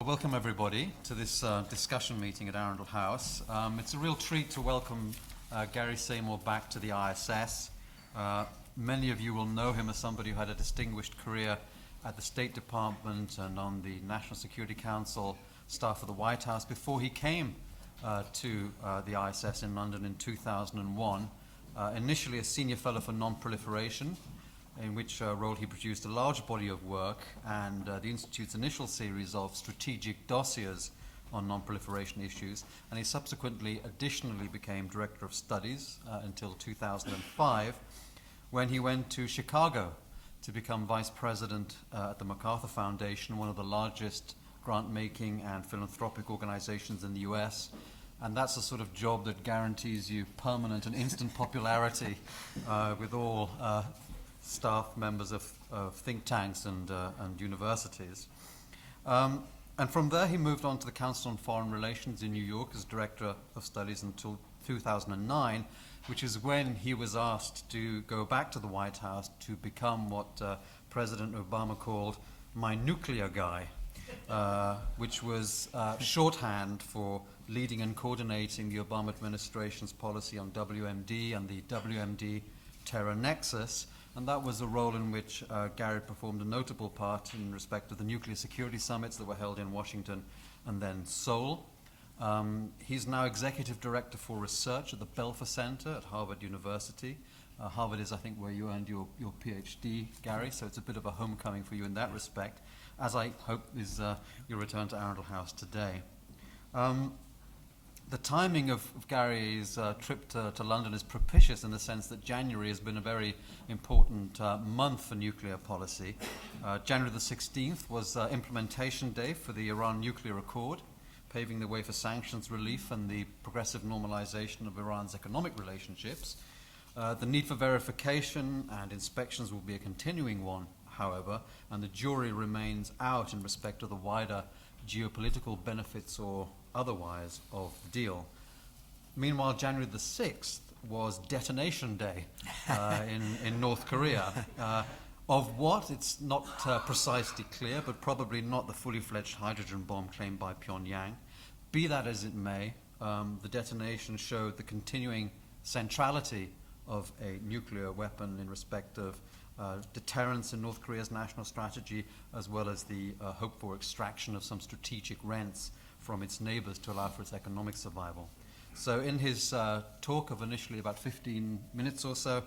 Welcome everybody to this discussion meeting at Arundel House. It's a real treat to welcome Gary Seymour back to the ISS. Many of you will know him as somebody who had a distinguished career at the State Department and on the National Security Council staff of the White House before he came to the ISS in London in 2001. Initially a senior fellow for non-proliferation, in which role he produced a large body of work and the Institute's initial series of strategic dossiers on non-proliferation issues, and he subsequently additionally became Director of Studies until 2005, when he went to Chicago to become Vice President at the MacArthur Foundation, one of the largest grant-making and philanthropic organizations in the US. And that's the sort of job that guarantees you permanent and instant popularity with all staff members of think tanks and universities. And from there he moved on to the Council on Foreign Relations in New York as Director of Studies until 2009, which is when he was asked to go back to the White House to become what President Obama called my nuclear guy, which was shorthand for leading and coordinating the Obama administration's policy on WMD and the WMD terror nexus. And that was a role in which Gary performed a notable part in respect of the nuclear security summits that were held in Washington and then Seoul. He's now Executive Director for Research at the Belfer Center at Harvard University. Harvard is, I think, where you earned your PhD, Gary, so it's a bit of a homecoming for you in that respect, as I hope is your return to Arundel House today. The timing of Gary's trip to London is propitious in the sense that January has been a very important month for nuclear policy. January the 16th was implementation day for the Iran nuclear accord, paving the way for sanctions relief and the progressive normalization of Iran's economic relationships. The need for verification and inspections will be a continuing one, however, and the jury remains out in respect of the wider geopolitical benefits or otherwise of the deal. Meanwhile, January the 6th was detonation day in North Korea. Of what? It's not precisely clear, but probably not the fully fledged hydrogen bomb claimed by Pyongyang. Be that as it may, the detonation showed the continuing centrality of a nuclear weapon in respect of deterrence in North Korea's national strategy, as well as the hope for extraction of some strategic rents from its neighbors to allow for its economic survival. So in his talk of initially about 15 minutes or so,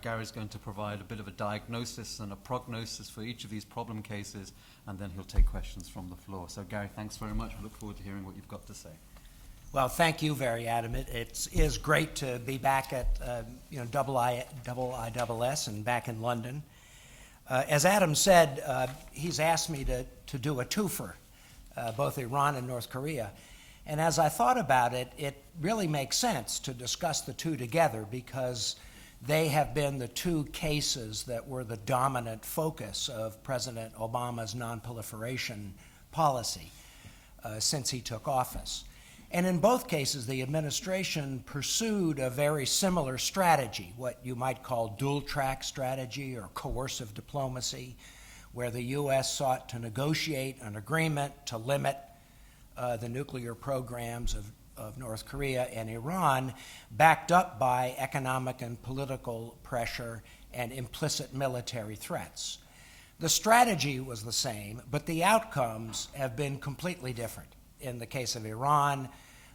Gary's going to provide a bit of a diagnosis and a prognosis for each of these problem cases, and then he'll take questions from the floor. So Gary, thanks very much. I look forward to hearing what you've got to say. Well, thank you very, Adam. It is great to be back at IISS and back in London. As Adam said, he's asked me to do a twofer, both Iran and North Korea. And as I thought about it, it really makes sense to discuss the two together because they have been the two cases that were the dominant focus of President Obama's non-proliferation policy since he took office. And in both cases, the administration pursued a very similar strategy, what you might call dual-track strategy or coercive diplomacy, where the U.S. sought to negotiate an agreement to limit the nuclear programs of North Korea and Iran, backed up by economic and political pressure and implicit military threats. The strategy was the same, but the outcomes have been completely different. In the case of Iran,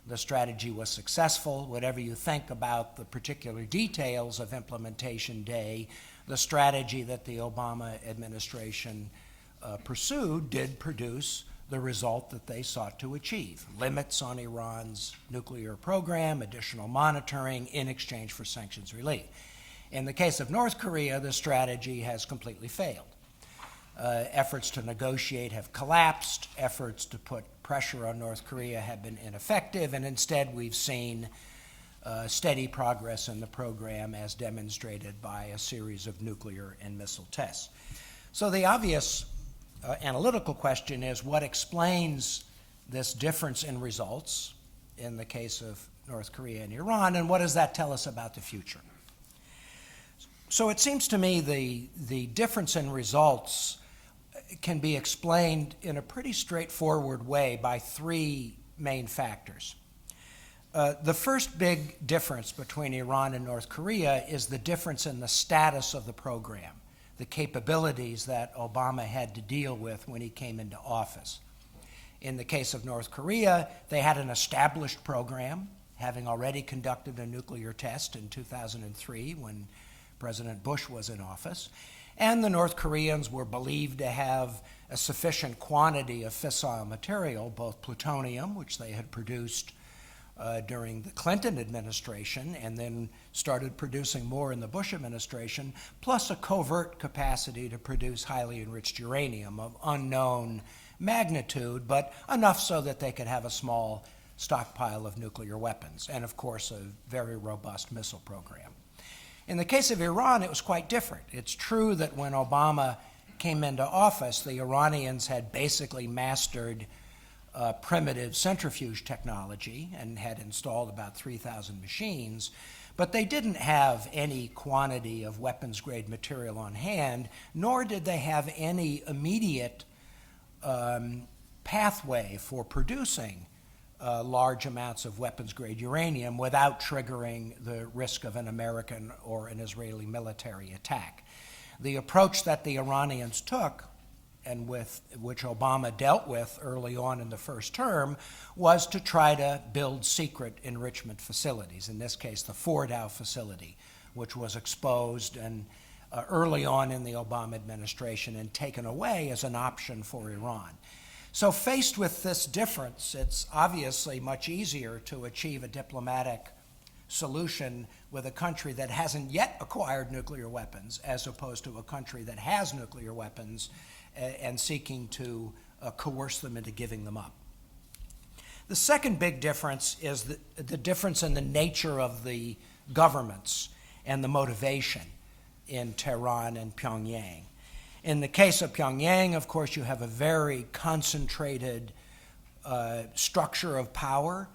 the strategy was successful. Whatever you think about the particular details of implementation day, the strategy that the Obama administration pursued did produce the result that they sought to achieve: limits on Iran's nuclear program, additional monitoring in exchange for sanctions relief. In the case of North Korea, the strategy has completely failed. Efforts to negotiate have collapsed. Efforts to put pressure on North Korea have been ineffective, and instead we've seen steady progress in the program as demonstrated by a series of nuclear and missile tests. So the obvious analytical question is, what explains this difference in results in the case of North Korea and Iran, and what does that tell us about the future? So it seems to me the difference in results can be explained in a pretty straightforward way by three main factors. The first big difference between Iran and North Korea is the difference in the status of the program, the capabilities that Obama had to deal with when he came into office. In the case of North Korea, they had an established program, having already conducted a nuclear test in 2003 when President Bush was in office, and the North Koreans were believed to have a sufficient quantity of fissile material, both plutonium, which they had produced during the Clinton administration and then started producing more in the Bush administration, plus a covert capacity to produce highly enriched uranium of unknown magnitude, but enough so that they could have a small stockpile of nuclear weapons, and of course a very robust missile program. In the case of Iran, it was quite different. It's true that when Obama came into office, the Iranians had basically mastered primitive centrifuge technology and had installed about 3,000 machines, but they didn't have any quantity of weapons-grade material on hand, nor did they have any immediate pathway for producing large amounts of weapons-grade uranium without triggering the risk of an American or an Israeli military attack. The approach that the Iranians took, and with which Obama dealt with early on in the first term, was to try to build secret enrichment facilities, in this case the Fordow facility, which was exposed and early on in the Obama administration and taken away as an option for Iran. So faced with this difference, it's obviously much easier to achieve a diplomatic solution with a country that hasn't yet acquired nuclear weapons as opposed to a country that has nuclear weapons and seeking to coerce them into giving them up. The second big difference is the difference in the nature of the governments and the motivation in Tehran and Pyongyang. In the case of Pyongyang, of course, you have a very concentrated structure of power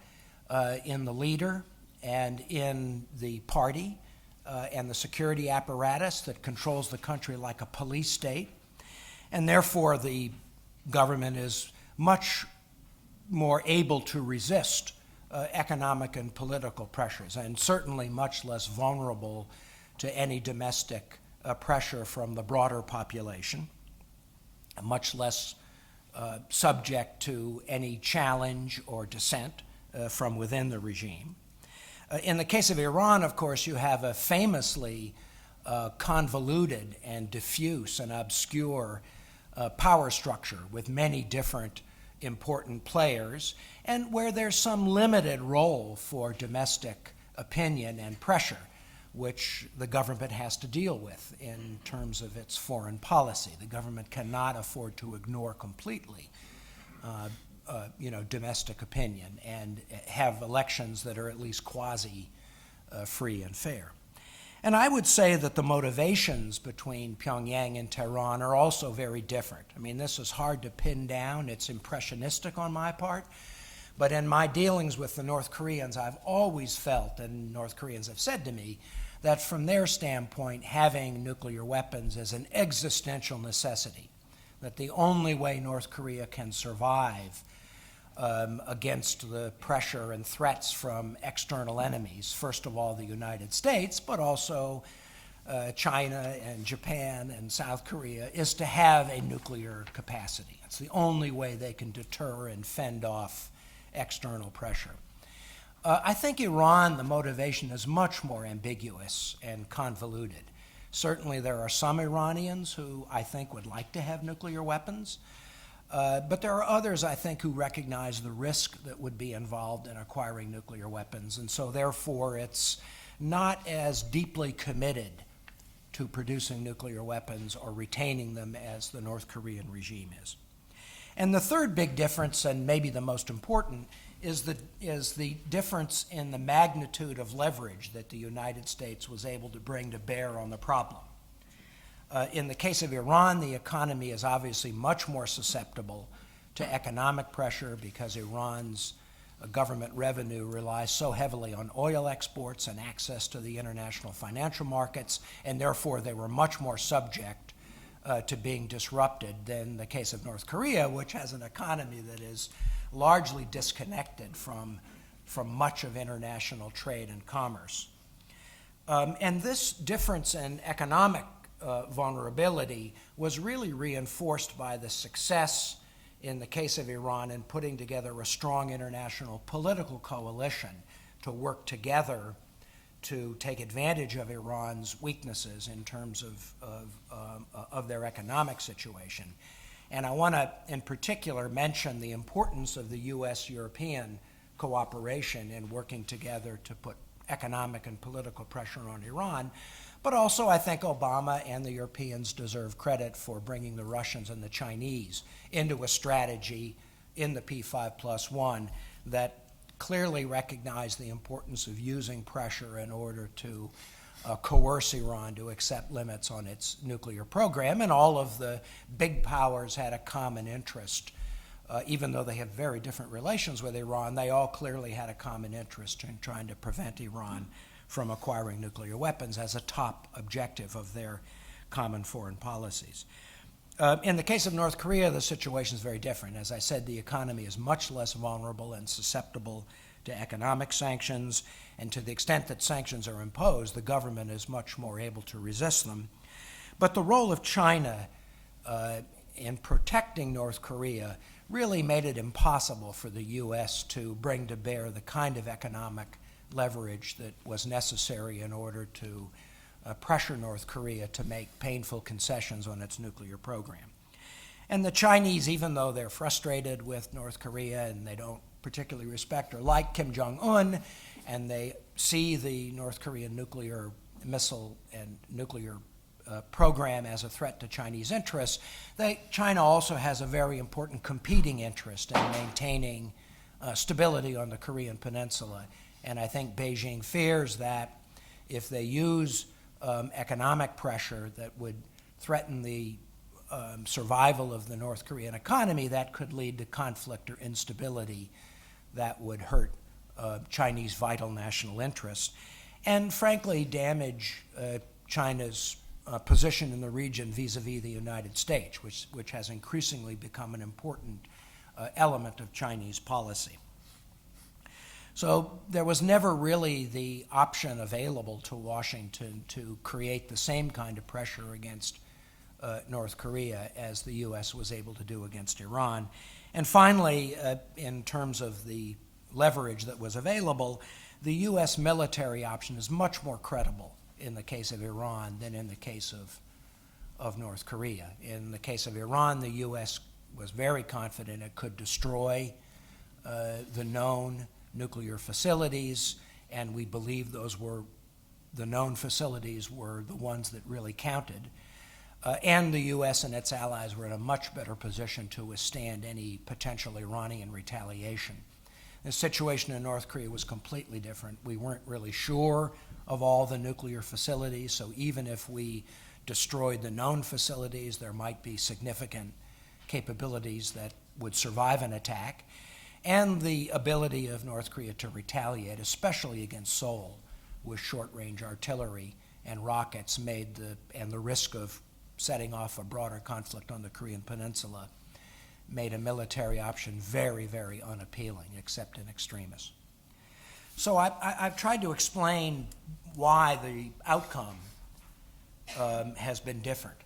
in the leader and in the party and the security apparatus that controls the country like a police state. And therefore, the government is much more able to resist economic and political pressures, and certainly much less vulnerable to any domestic pressure from the broader population, much less subject to any challenge or dissent from within the regime. In the case of Iran, of course, you have a famously convoluted and diffuse and obscure power structure with many different important players, and where there's some limited role for domestic opinion and pressure, which the government has to deal with in terms of its foreign policy. The government cannot afford to ignore completely domestic opinion and have elections that are at least quasi free and fair. And I would say that the motivations between Pyongyang and Tehran are also very different. I mean, this is hard to pin down. It's impressionistic on my part. But in my dealings with the North Koreans, I've always felt, and North Koreans have said to me, that from their standpoint, having nuclear weapons is an existential necessity, that the only way North Korea can survive against the pressure and threats from external enemies, first of all the United States, but also China and Japan and South Korea, is to have a nuclear capacity. It's the only way they can deter and fend off external pressure. I think Iran, the motivation is much more ambiguous and convoluted. Certainly there are some Iranians who I think would like to have nuclear weapons, but there are others, I think, who recognize the risk that would be involved in acquiring nuclear weapons, and so therefore it's not as deeply committed to producing nuclear weapons or retaining them as the North Korean regime is. And the third big difference, and maybe the most important, is the difference in the magnitude of leverage that the United States was able to bring to bear on the problem. In the case of Iran, the economy is obviously much more susceptible to economic pressure because Iran's government revenue relies so heavily on oil exports and access to the international financial markets, and therefore they were much more subject to being disrupted than the case of North Korea, which has an economy that is largely disconnected from much of international trade and commerce. And this difference in economic vulnerability was really reinforced by the success in the case of Iran in putting together a strong international political coalition to work together to take advantage of Iran's weaknesses in terms of their economic situation. And I want to, in particular, mention the importance of the U.S.-European cooperation in working together to put economic and political pressure on Iran. But also, I think Obama and the Europeans deserve credit for bringing the Russians and the Chinese into a strategy in the P5+1 that clearly recognized the importance of using pressure in order to coerce Iran to accept limits on its nuclear program. And all of the big powers had a common interest. Even though they have very different relations with Iran, they all clearly had a common interest in trying to prevent Iran from acquiring nuclear weapons as a top objective of their common foreign policies. In the case of North Korea, the situation is very different. As I said, the economy is much less vulnerable and susceptible to economic sanctions, and to the extent that sanctions are imposed, the government is much more able to resist them. But the role of China in protecting North Korea really made it impossible for the U.S. to bring to bear the kind of economic leverage that was necessary in order to pressure North Korea to make painful concessions on its nuclear program. And the Chinese, even though they're frustrated with North Korea and they don't particularly respect or like Kim Jong-un, and they see the North Korean nuclear missile and nuclear program as a threat to Chinese interests, China also has a very important competing interest in maintaining stability on the Korean Peninsula. And I think Beijing fears that if they use economic pressure that would threaten the survival of the North Korean economy, that could lead to conflict or instability that would hurt Chinese vital national interests and, frankly, damage China's position in the region vis-a-vis the United States, which has increasingly become an important element of Chinese policy. So there was never really the option available to Washington to create the same kind of pressure against North Korea as the U.S. was able to do against Iran. And finally, in terms of the leverage that was available, the U.S. military option is much more credible in the case of Iran than in the case of North Korea. In the case of Iran, the U.S. was very confident it could destroy the known nuclear facilities, and we believe those were the known facilities were the ones that really counted. And the U.S. and its allies were in a much better position to withstand any potential Iranian retaliation. The situation in North Korea was completely different. We weren't really sure of all the nuclear facilities, so even if we destroyed the known facilities, there might be significant capabilities that would survive an attack. And the ability of North Korea to retaliate, especially against Seoul, with short-range artillery and rockets, and the risk of setting off a broader conflict on the Korean Peninsula, made a military option very, very unappealing, except in extremis. So I've tried to explain why the outcome has been different,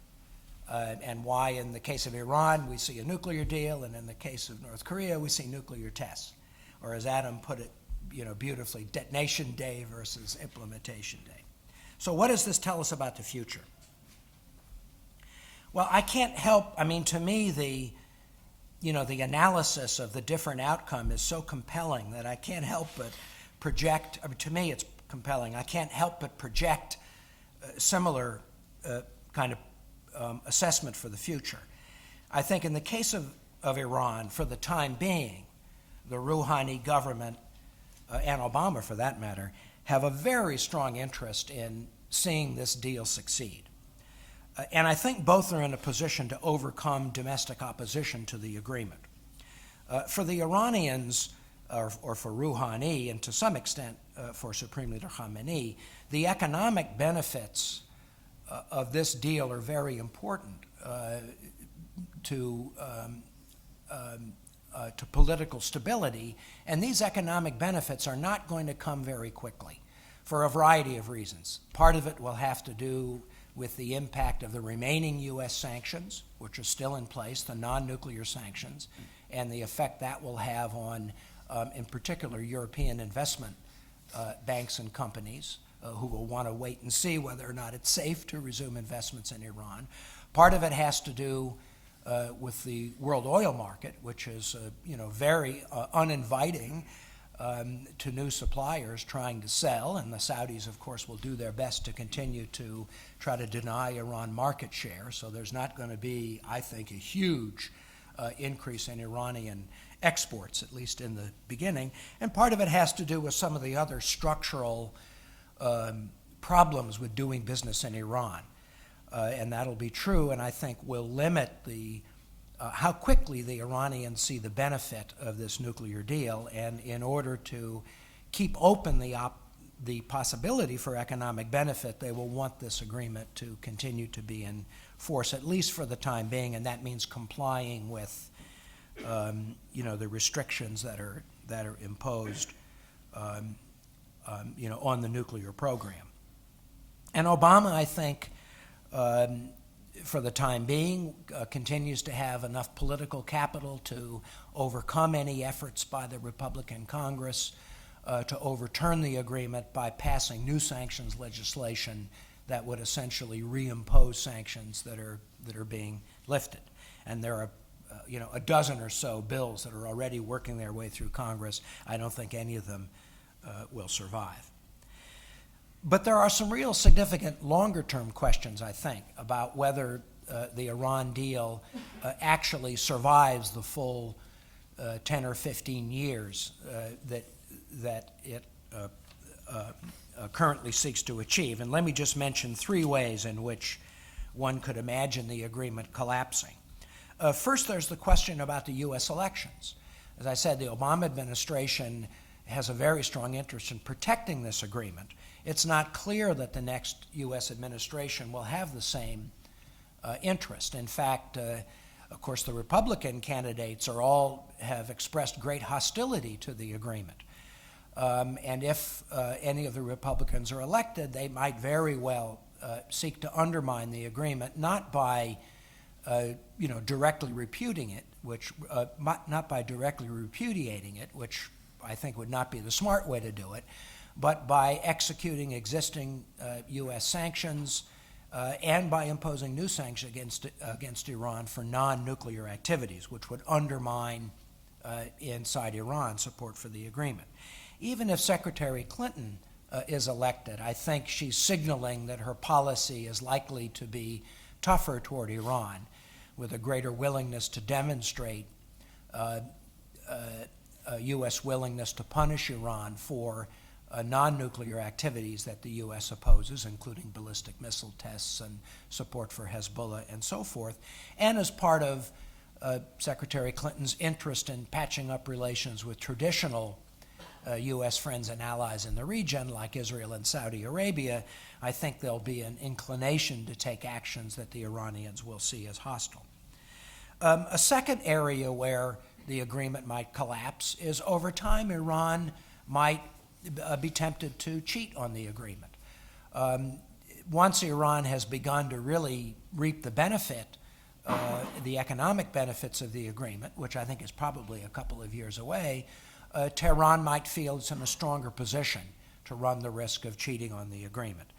and why in the case of Iran we see a nuclear deal, and in the case of North Korea we see nuclear tests, or as Adam put it, beautifully, detonation day versus implementation day. So what does this tell us about the future? Well, I can't help, to me the analysis of the different outcome is so compelling that I can't help but project, to me it's compelling, I can't help but project similar kind of assessment for the future. I think in the case of Iran, for the time being, the Rouhani government, and Obama for that matter, have a very strong interest in seeing this deal succeed. And I think both are in a position to overcome domestic opposition to the agreement. For the Iranians, or for Rouhani, and to some extent for Supreme Leader Khamenei, the economic benefits of this deal are very important. to political stability, and these economic benefits are not going to come very quickly for a variety of reasons. Part of it will have to do with the impact of the remaining U.S. sanctions, which are still in place, the non-nuclear sanctions, and the effect that will have on, in particular, European investment banks and companies who will want to wait and see whether or not it's safe to resume investments in Iran. Part of it has to do with the world oil market, which is very uninviting to new suppliers trying to sell, and the Saudis, of course, will do their best to continue to try to deny Iran market share. So there's not going to be, I think, a huge increase in Iranian exports, at least in the beginning. And part of it has to do with some of the other structural problems with doing business in Iran. And that'll be true, and I think will limit how quickly the Iranians see the benefit of this nuclear deal. And in order to keep open the possibility for economic benefit, they will want this agreement to continue to be in force, at least for the time being, and that means complying with the restrictions that are imposed on the nuclear program. And Obama, I think, for the time being, continues to have enough political capital to overcome any efforts by the Republican Congress to overturn the agreement by passing new sanctions legislation that would essentially reimpose sanctions that are being lifted. And there are a dozen or so bills that are already working their way through Congress. I don't think any of them will survive. But there are some real significant longer-term questions, I think, about whether the Iran deal actually survives the full 10 or 15 years that it currently seeks to achieve. And let me just mention three ways in which one could imagine the agreement collapsing. First, there's the question about the U.S. elections. As I said, the Obama administration has a very strong interest in protecting this agreement. It's not clear that the next U.S. administration will have the same interest. In fact, of course, the Republican candidates have expressed great hostility to the agreement. And if any of the Republicans are elected, they might very well seek to undermine the agreement, not by directly repudiating it, which I think would not be the smart way to do it, but by executing existing U.S. sanctions and by imposing new sanctions against Iran for non-nuclear activities, which would undermine inside Iran support for the agreement. Even if Secretary Clinton is elected, I think she's signaling that her policy is likely to be tougher toward Iran, with a greater willingness to demonstrate U.S. willingness to punish Iran for non-nuclear activities that the U.S. opposes, including ballistic missile tests and support for Hezbollah and so forth, and as part of Secretary Clinton's interest in patching up relations with traditional U.S. friends and allies in the region, like Israel and Saudi Arabia. I think there'll be an inclination to take actions that the Iranians will see as hostile. A second area where the agreement might collapse is over time Iran might be tempted to cheat on the agreement. Once Iran has begun to really reap the benefit, the economic benefits of the agreement, which I think is probably a couple of years away, Tehran might feel it's in a stronger position to run the risk of cheating on the agreement.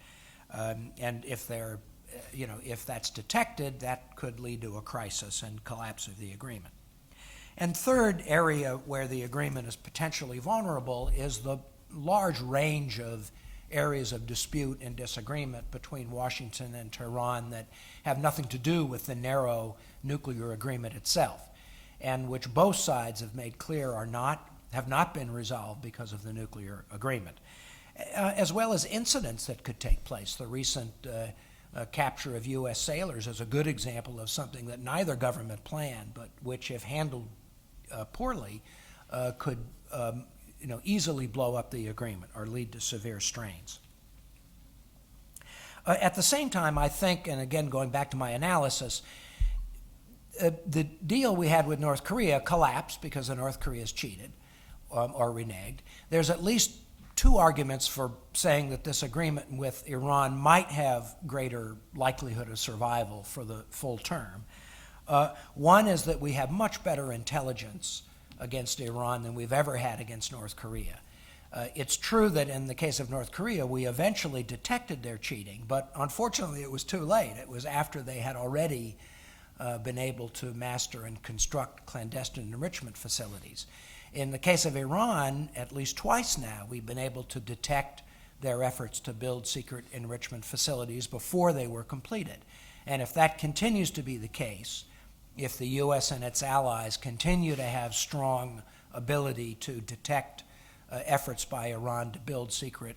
And if that's detected, that could lead to a crisis and collapse of the agreement. And third area where the agreement is potentially vulnerable is the large range of areas of dispute and disagreement between Washington and Tehran that have nothing to do with the narrow nuclear agreement itself, and which both sides have made clear have not been resolved because of the nuclear agreement, as well as incidents that could take place. The recent capture of U.S. sailors is a good example of something that neither government planned, but which, if handled poorly, could easily blow up the agreement or lead to severe strains. At the same time, I think, and again going back to my analysis, the deal we had with North Korea collapsed because the North Korea's cheated or reneged. There's at least two arguments for saying that this agreement with Iran might have greater likelihood of survival for the full term. One is that we have much better intelligence against Iran than we've ever had against North Korea. It's true that in the case of North Korea, we eventually detected their cheating, but unfortunately it was too late. It was after they had already been able to master and construct clandestine enrichment facilities. In the case of Iran, at least twice now, we've been able to detect their efforts to build secret enrichment facilities before they were completed. And if that continues to be the case, if the U.S. and its allies continue to have strong ability to detect efforts by Iran to build secret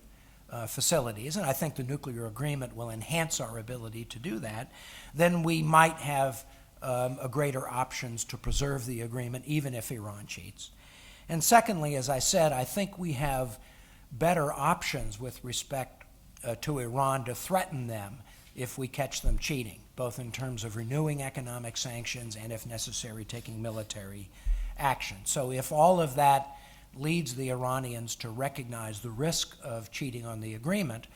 facilities, and I think the nuclear agreement will enhance our ability to do that, then we might have a greater options to preserve the agreement even if Iran cheats. And secondly, as I said, I think we have better options with respect to Iran to threaten them if we catch them cheating, both in terms of renewing economic sanctions and, if necessary, taking military action. So if all of that leads the Iranians to recognize the risk of cheating on the agreement,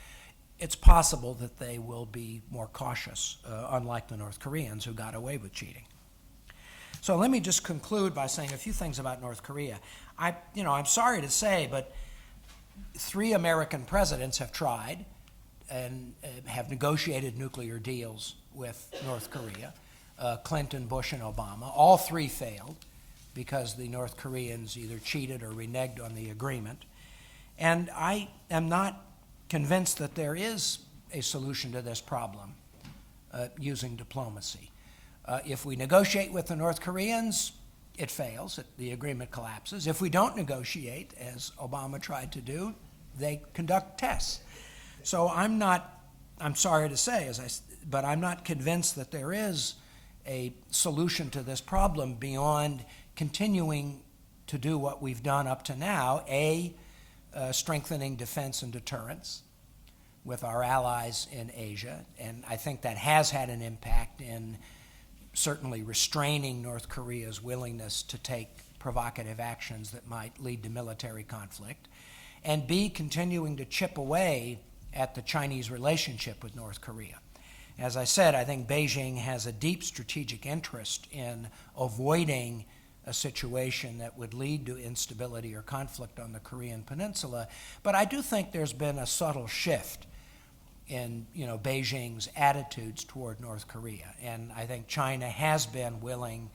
it's possible that they will be more cautious, unlike the North Koreans who got away with cheating. So let me just conclude by saying a few things about North Korea. I'm sorry to say, but 3 American presidents have tried and have negotiated nuclear deals with North Korea, Clinton, Bush, and Obama. All 3 failed because the North Koreans either cheated or reneged on the agreement. And I am not convinced that there is a solution to this problem using diplomacy. If we negotiate with the North Koreans, it fails, the agreement collapses. If we don't negotiate, as Obama tried to do, they conduct tests. So I'm sorry to say, but I'm not convinced that there is a solution to this problem beyond continuing to do what we've done up to now, strengthening defense and deterrence with our allies in Asia, and I think that has had an impact in certainly restraining North Korea's willingness to take provocative actions that might lead to military conflict, and B, continuing to chip away at the Chinese relationship with North Korea. As I said, I think Beijing has a deep strategic interest in avoiding a situation that would lead to instability or conflict on the Korean Peninsula, but I do think there's been a subtle shift in Beijing's attitudes toward North Korea. And I think China has been willing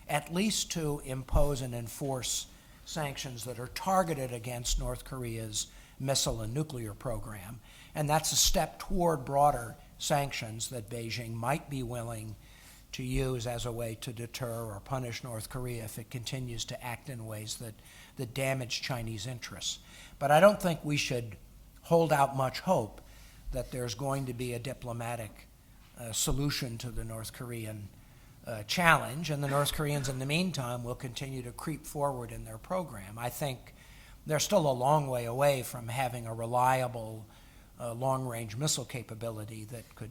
at least to impose and enforce sanctions that are targeted against North Korea's missile and nuclear program. And that's a step toward broader sanctions that Beijing might be willing to use as a way to deter or punish North Korea if it continues to act in ways that damage Chinese interests. But I don't think we should hold out much hope that there's going to be a diplomatic solution to the North Korean challenge, and the North Koreans in the meantime will continue to creep forward in their program. I think they're still a long way away from having a reliable long-range missile capability that could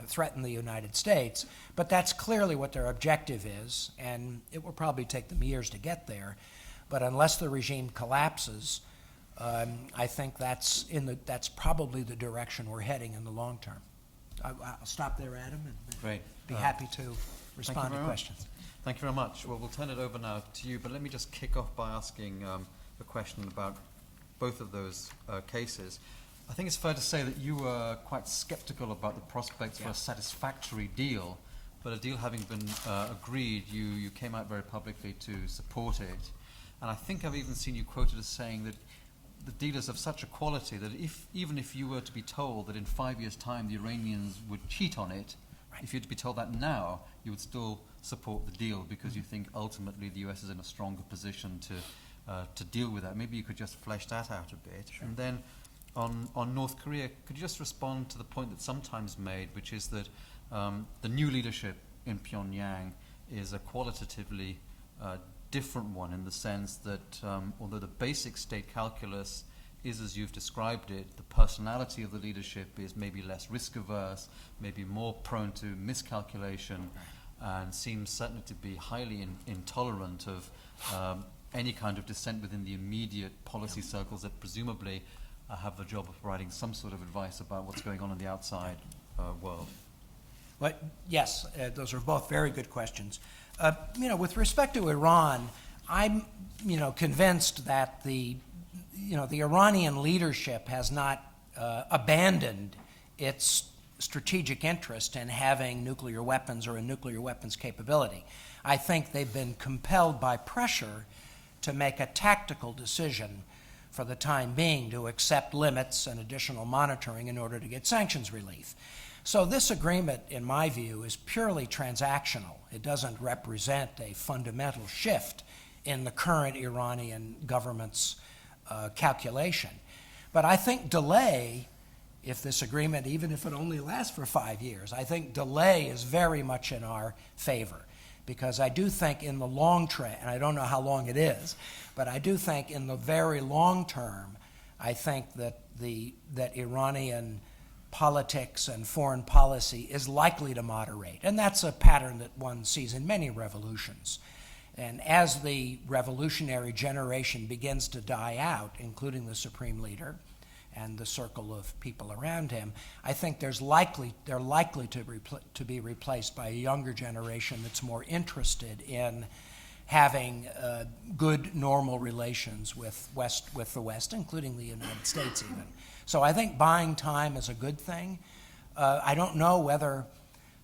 threaten the United States, but that's clearly what their objective is, and it will probably take them years to get there. But unless the regime collapses, I think that's probably the direction we're heading in the long term. I'll stop there, Adam, and Great. Be happy to respond to questions. Thank you very much. Well, we'll turn it over now to you, but let me just kick off by asking a question about both of those cases. I think it's fair to say that you were quite skeptical about the prospects for a satisfactory deal, but a deal having been agreed, you came out very publicly to support it. And I think I've even seen you quoted as saying that the deal is of such a quality that even if you were to be told that in 5 years' time the Iranians would cheat on it, if you'd be told that now, you would still support the deal because you think ultimately the US is in a stronger position to deal with that. Maybe you could just flesh that out a bit. Sure. And then on North Korea, could you just respond to the point that's sometimes made, which is that the new leadership in Pyongyang is a qualitatively different one in the sense that although the basic state calculus is as you've described it, the personality of the leadership is maybe less risk averse, maybe more prone to miscalculation. and seems certainly to be highly intolerant of any kind of dissent within the immediate policy circles that presumably have the job of providing some sort of advice about what's going on in the outside world. Well, yes, those are both very good questions. With respect to Iran, I'm, convinced that the Iranian leadership has not abandoned its strategic interest in having nuclear weapons or a nuclear weapons capability. I think they've been compelled by pressure to make a tactical decision for the time being to accept limits and additional monitoring in order to get sanctions relief. So this agreement, in my view, is purely transactional. It doesn't represent a fundamental shift in the current Iranian government's calculation. But I think delay, if this agreement, even if it only lasts for 5 years, I think delay is very much in our favor. Because I do think in the long term, and I don't know how long it is, but I do think in the very long term, I think that that Iranian politics and foreign policy is likely to moderate. And that's a pattern that one sees in many revolutions. And as the revolutionary generation begins to die out, including the supreme leader and the circle of people around him, I think they're likely to be replaced by a younger generation that's more interested in having good, normal relations with the West, including the United States even. So I think buying time is a good thing. I don't know whether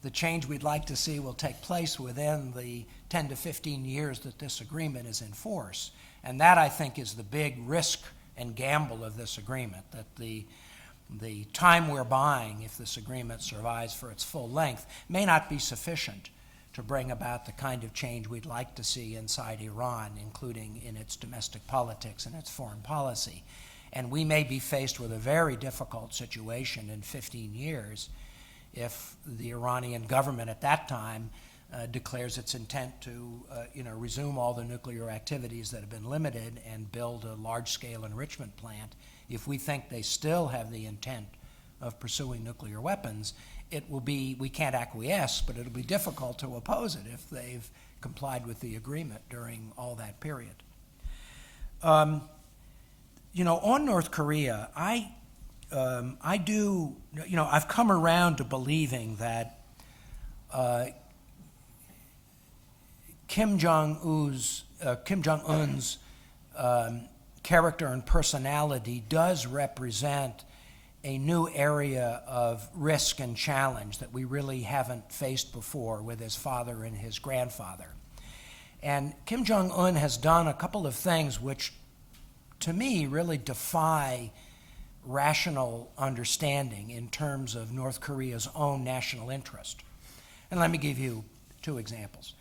the change we'd like to see will take place within the 10 to 15 years that this agreement is in force. And that, I think, is the big risk and gamble of this agreement, that the time we're buying, if this agreement survives for its full length, may not be sufficient to bring about the kind of change we'd like to see inside Iran, including in its domestic politics and its foreign policy. And we may be faced with a very difficult situation in 15 years if the Iranian government at that time declares its intent to resume all the nuclear activities that have been limited and build a large-scale enrichment plant. If we think they still have the intent of pursuing nuclear weapons, we can't acquiesce, but it'll be difficult to oppose it if they've complied with the agreement during all that period. On North Korea, I've come around to believing that Kim Jong-un's character and personality does represent a new area of risk and challenge that we really haven't faced before with his father and his grandfather. And Kim Jong-un has done a couple of things which, to me, really defy rational understanding in terms of North Korea's own national interest. And let me give you 2 examples.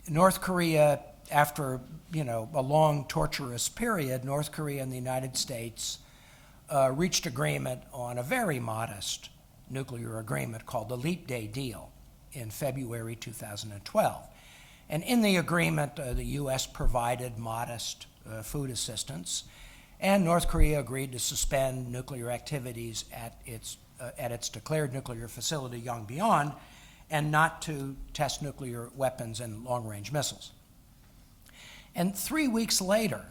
North Korea, after a long torturous period, North Korea and the United States reached agreement on a very modest nuclear agreement called the Leap Day Deal in February 2012. And in the agreement, the U.S. provided modest food assistance, and North Korea agreed to suspend nuclear activities at its declared nuclear facility, Yongbyon, and not to test nuclear weapons and long-range missiles. And 3 weeks later,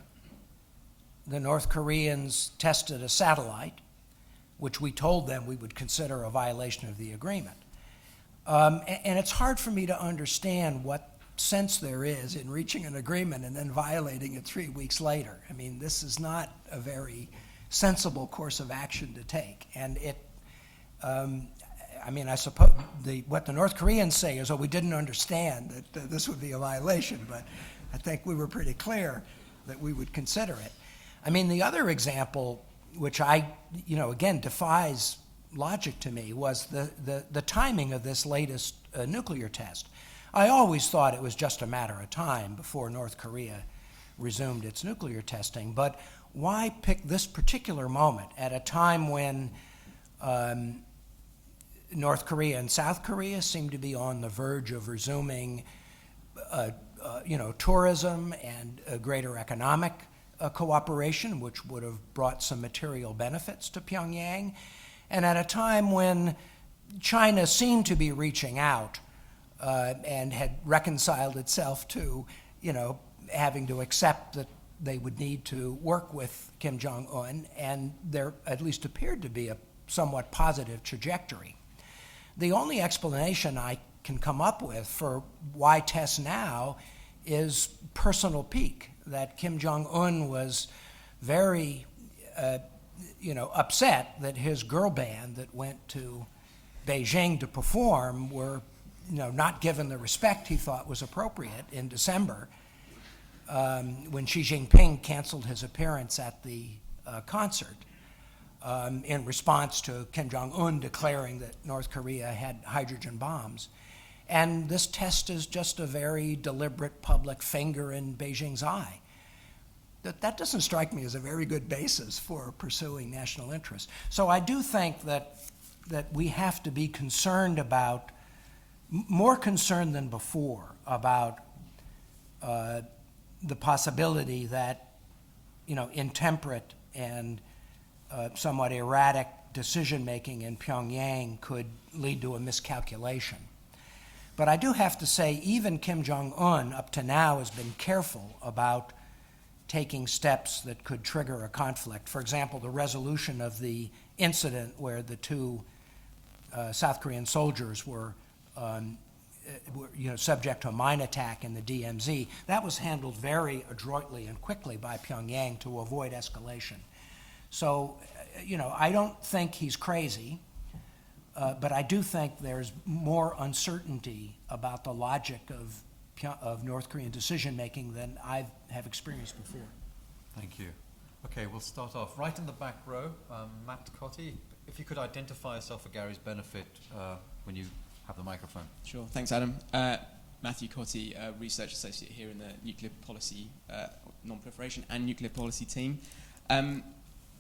the North Koreans tested a satellite, which we told them we would consider a violation of the agreement. And it's hard for me to understand what sense there is in reaching an agreement and then violating it 3 weeks later. I mean, this is not a very sensible course of action to take. And I suppose what the North Koreans say is, we didn't understand that this would be a violation, but I think we were pretty clear that we would consider it. I mean, the other example, which again, defies logic to me, was the timing of this latest nuclear test. I always thought it was just a matter of time before North Korea resumed its nuclear testing, but why pick this particular moment at a time when North Korea and South Korea seem to be on the verge of resuming tourism and greater economic cooperation, which would have brought some material benefits to Pyongyang, and at a time when China seemed to be reaching out and had reconciled itself to, having to accept that they would need to work with Kim Jong-un, and there at least appeared to be a somewhat positive trajectory. The only explanation I can come up with for why tests now is personal pique, that Kim Jong-un was very, upset that his girl band that went to Beijing to perform were, not given the respect he thought was appropriate in December, when Xi Jinping canceled his appearance at the concert in response to Kim Jong-un declaring that North Korea had hydrogen bombs. And this test is just a very deliberate public finger in Beijing's eye. That doesn't strike me as a very good basis for pursuing national interest. So I do think that we have to be concerned about, more concerned than before, about the possibility that, intemperate and somewhat erratic decision-making in Pyongyang could lead to a miscalculation. But I do have to say, even Kim Jong-un up to now has been careful about taking steps that could trigger a conflict. For example, the resolution of the incident where the two South Korean soldiers were subject to a mine attack in the DMZ, that was handled very adroitly and quickly by Pyongyang to avoid escalation. So, I don't think he's crazy, but I do think there's more uncertainty about the logic of North Korean decision-making than I have experienced before. Thank you. Okay, we'll start off right in the back row. Matt Cotty, if you could identify yourself for Gary's benefit when you have the microphone. Sure, thanks Adam. Matthew Cotty, Research Associate here in the Nuclear Policy, Non-Proliferation and Nuclear Policy team.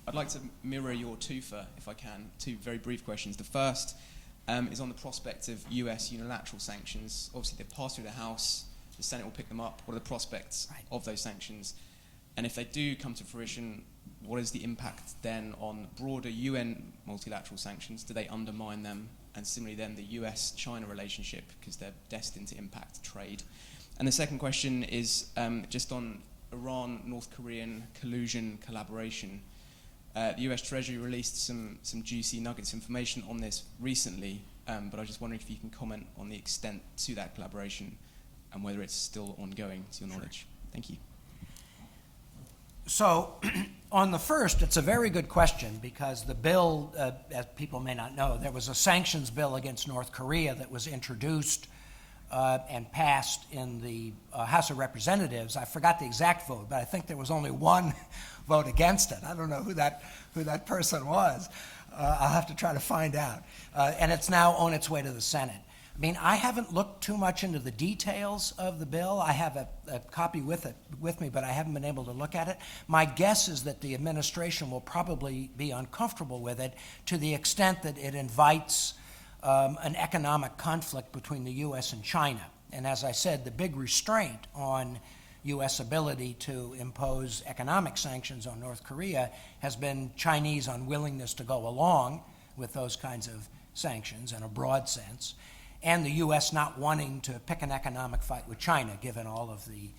I'd like to mirror your twofer, if I can, two very brief questions. The first is on the prospect of US unilateral sanctions. Obviously, they've passed through the House, the Senate will pick them up. What are the prospects of those sanctions? And if they do come to fruition, what is the impact then on broader UN multilateral sanctions? Do they undermine them? And similarly then the US-China relationship, because they're destined to impact trade. And the second question is just on Iran-North Korean collusion collaboration. The US Treasury released some juicy nuggets information on this recently, but I was just wondering if you can comment on the extent to that collaboration and whether it's still ongoing, to your knowledge. Thank you. So, on the first, it's a very good question because the bill, as people may not know, there was a sanctions bill against North Korea that was introduced and passed in the House of Representatives. I forgot the exact vote, but I think there was only one vote against it. I don't know who that person was. I'll have to try to find out. And it's now on its way to the Senate. I mean, I haven't looked too much into the details of the bill. I have a copy with me, but I haven't been able to look at it. My guess is that the administration will probably be uncomfortable with it to the extent that it invites an economic conflict between the U.S. and China. And as I said, the big restraint on U.S. ability to impose economic sanctions on North Korea has been Chinese unwillingness to go along with those kinds of sanctions in a broad sense, and the U.S. not wanting to pick an economic fight with China, given all of the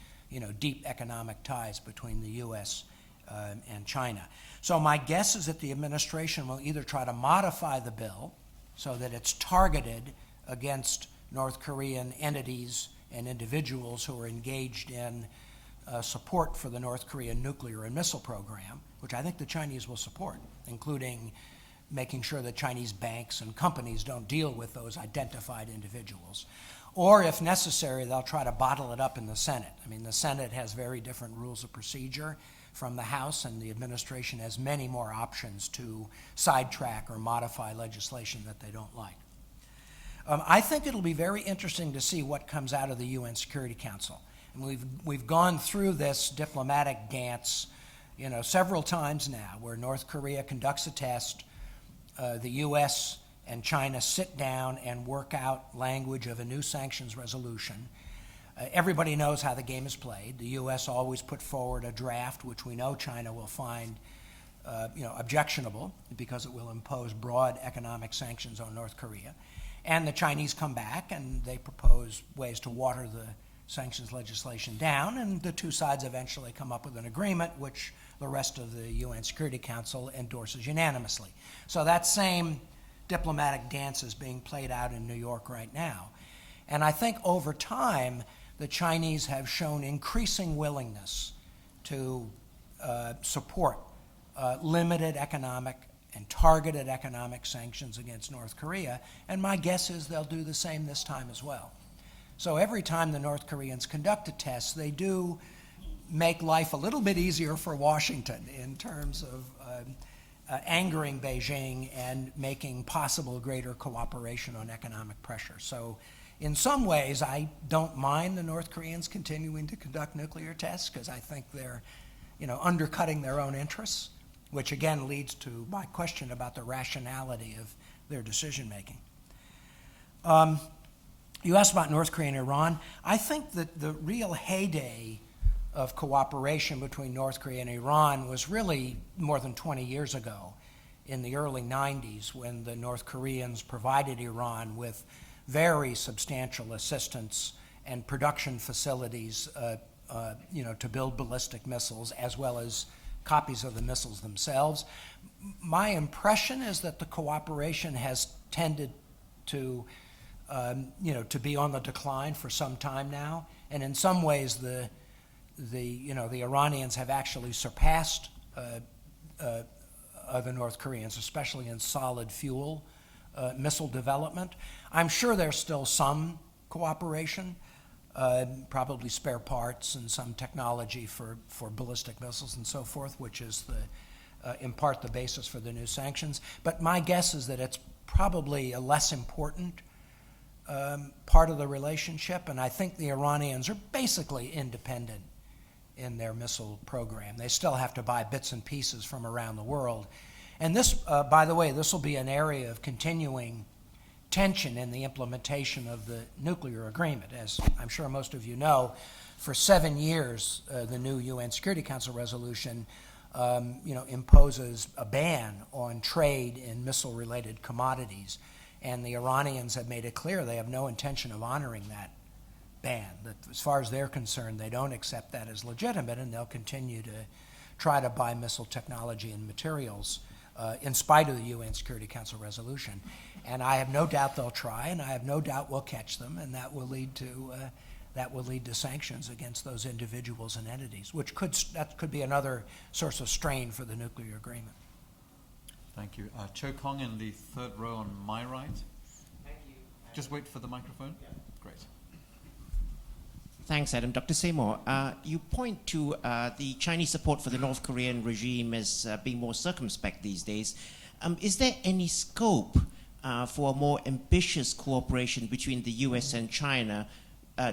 deep economic ties between the U.S. And China. So my guess is that the administration will either try to modify the bill so that it's targeted against North Korean entities and individuals who are engaged in support for the North Korean nuclear and missile program, which I think the Chinese will support, including making sure that Chinese banks and companies don't deal with those identified individuals. Or if necessary, they'll try to bottle it up in the Senate. I mean, the Senate has very different rules of procedure from the House, and the administration has many more options to sidetrack or modify legislation that they don't like. I think it'll be very interesting to see what comes out of the UN Security Council. And we've gone through this diplomatic dance, several times now, where North Korea conducts a test, the U.S. and China sit down and work out language of a new sanctions resolution. Everybody knows how the game is played. The U.S. always put forward a draft, which we know China will find objectionable because it will impose broad economic sanctions on North Korea. And the Chinese come back and they propose ways to water the sanctions legislation down, and the two sides eventually come up with an agreement which the rest of the UN Security Council endorses unanimously. So that same diplomatic dance is being played out in New York right now. And I think over time, the Chinese have shown increasing willingness to support limited economic and targeted economic sanctions against North Korea, and my guess is they'll do the same this time as well. So every time the North Koreans conduct a test, they do make life a little bit easier for Washington in terms of angering Beijing and making possible greater cooperation on economic pressure. So in some ways, I don't mind the North Koreans continuing to conduct nuclear tests because I think they're, undercutting their own interests, which again leads to my question about the rationality of their decision making. You asked about North Korea and Iran. I think that the real heyday of cooperation between North Korea and Iran was really more than 20 years ago, in the early 90s, when the North Koreans provided Iran with very substantial assistance and production facilities to build ballistic missiles, as well as copies of the missiles themselves. My impression is that the cooperation has tended to be on the decline for some time now, and in some ways the Iranians have actually surpassed the North Koreans, especially in solid fuel missile development. I'm sure there's still some cooperation, probably spare parts and some technology for ballistic missiles and so forth, which is in part the basis for the new sanctions. But my guess is that it's probably a less important part of the relationship, and I think the Iranians are basically independent in their missile program. They still have to buy bits and pieces from around the world. And this, by the way, this will be an area of continuing tension in the implementation of the nuclear agreement. As I'm sure most of you know, for 7 years, the new UN Security Council resolution imposes a ban on trade in missile-related commodities. And the Iranians have made it clear they have no intention of honoring that ban. That as far as they're concerned, they don't accept that as legitimate, and they'll continue to try to buy missile technology and materials in spite of the UN Security Council resolution. And I have no doubt they'll try, and I have no doubt we'll catch them, and that will lead to sanctions against those individuals and entities, which could be another source of strain for the nuclear agreement. Thank you. Cho Kong in the third row on my right. Thank you. Just wait for the microphone. Yeah. Great. Thanks, Adam. Dr. Seymour, you point to the Chinese support for the North Korean regime as being more circumspect these days. Is there any scope for a more ambitious cooperation between the US and China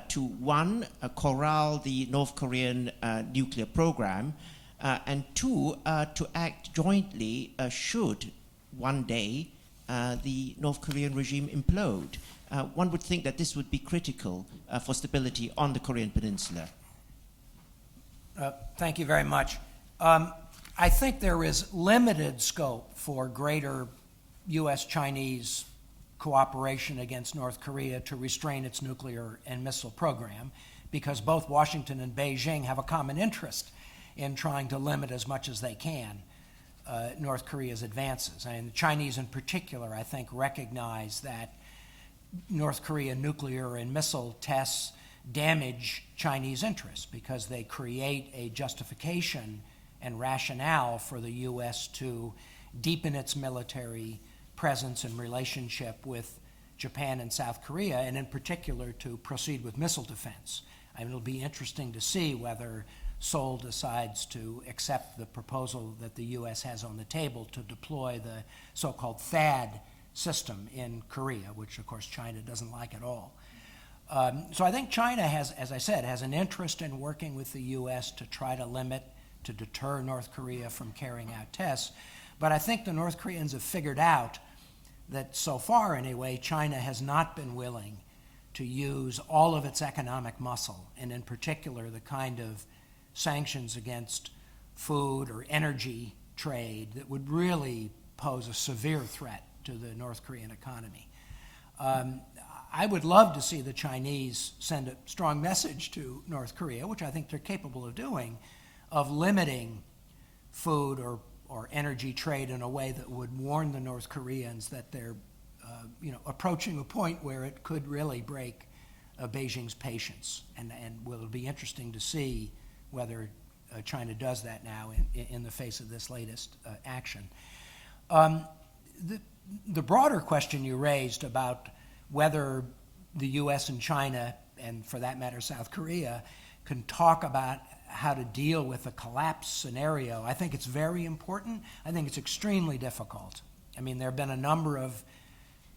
to, one, corral the North Korean nuclear program, and two, to act jointly should one day the North Korean regime implode? One would think that this would be critical for stability on the Korean Peninsula. Thank you very much. I think there is limited scope for greater U.S.-Chinese cooperation against North Korea to restrain its nuclear and missile program, because both Washington and Beijing have a common interest in trying to limit as much as they can North Korea's advances. And the Chinese in particular, I think, recognize that North Korean nuclear and missile tests damage Chinese interests because they create a justification and rationale for the U.S. to deepen its military presence and relationship with Japan and South Korea, and in particular to proceed with missile defense. I mean, it'll be interesting to see whether Seoul decides to accept the proposal that the U.S. has on the table to deploy the so-called THAAD system in Korea, which of course China doesn't like at all. So I think China has, as I said, has an interest in working with the U.S. to try to limit, to deter North Korea from carrying out tests. But I think the North Koreans have figured out that so far anyway, China has not been willing to use all of its economic muscle, and in particular the kind of sanctions against food or energy trade that would really pose a severe threat to the North Korean economy. I would love to see the Chinese send a strong message to North Korea, which I think they're capable of doing, of limiting food or energy trade in a way that would warn the North Koreans that they're approaching a point where it could really break Beijing's patience. And will be interesting to see whether China does that now in the face of this latest action. The broader question you raised about whether the U.S. and China, and for that matter South Korea, can talk about how to deal with a collapse scenario, I think it's very important. I think it's extremely difficult. I mean, there have been a number of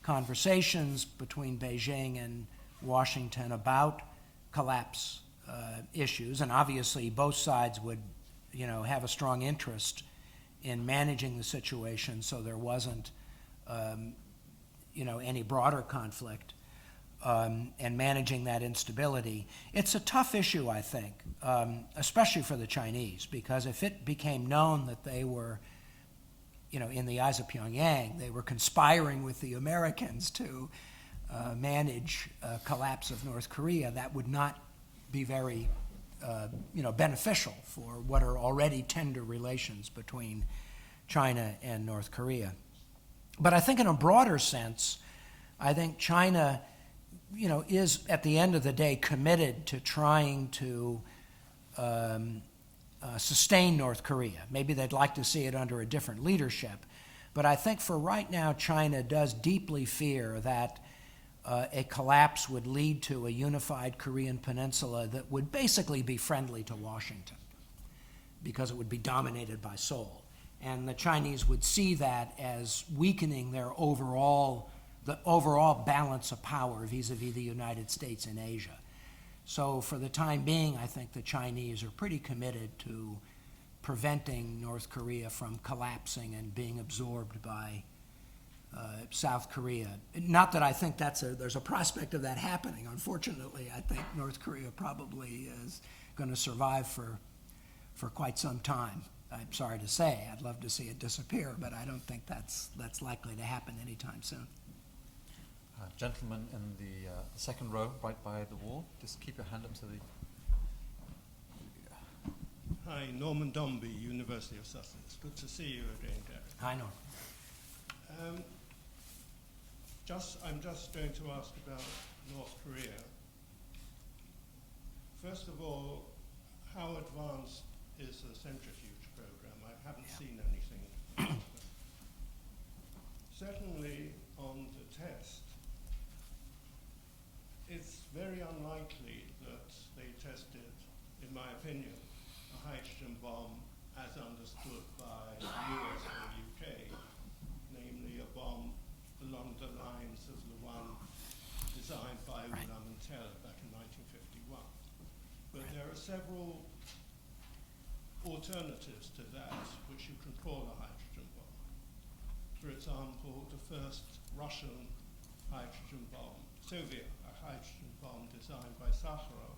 conversations between Beijing and Washington about collapse issues, and obviously both sides would, have a strong interest in managing the situation so there wasn't, any broader conflict, and managing that instability. It's a tough issue, I think, especially for the Chinese, because if it became known that they were, in the eyes of Pyongyang, they were conspiring with the Americans to manage a collapse of North Korea, that would not be very, beneficial for what are already tender relations between China and North Korea. But I think in a broader sense, I think China, is at the end of the day committed to trying to sustain North Korea. Maybe they'd like to see it under a different leadership. But I think for right now, China does deeply fear that a collapse would lead to a unified Korean peninsula that would basically be friendly to Washington, because it would be dominated by Seoul. And the Chinese would see that as weakening the overall balance of power vis-a-vis the United States in Asia. So for the time being, I think the Chinese are pretty committed to preventing North Korea from collapsing and being absorbed by South Korea. Not that I think there's a prospect of that happening. Unfortunately, I think North Korea probably is going to survive for quite some time. I'm sorry to say, I'd love to see it disappear, but I don't think that's likely to happen anytime soon. Gentleman in the second row, right by the wall. Just keep your hand up to the... Hi, Norman Dombey, University of Sussex. Good to see you again, Gary. Hi, Norm. I'm just going to ask about North Korea. First of all, how advanced is the centrifuge program? I haven't seen anything. Secondly, on the test, it's very unlikely that they tested, in my opinion, a hydrogen bomb as understood by the US or UK, namely a bomb along the lines of the one designed by Ulam and Taylor back in 1951. But there are several alternatives to that which you can call a hydrogen bomb. For example, the first Russian hydrogen bomb, Soviet hydrogen bomb designed by Sakharov,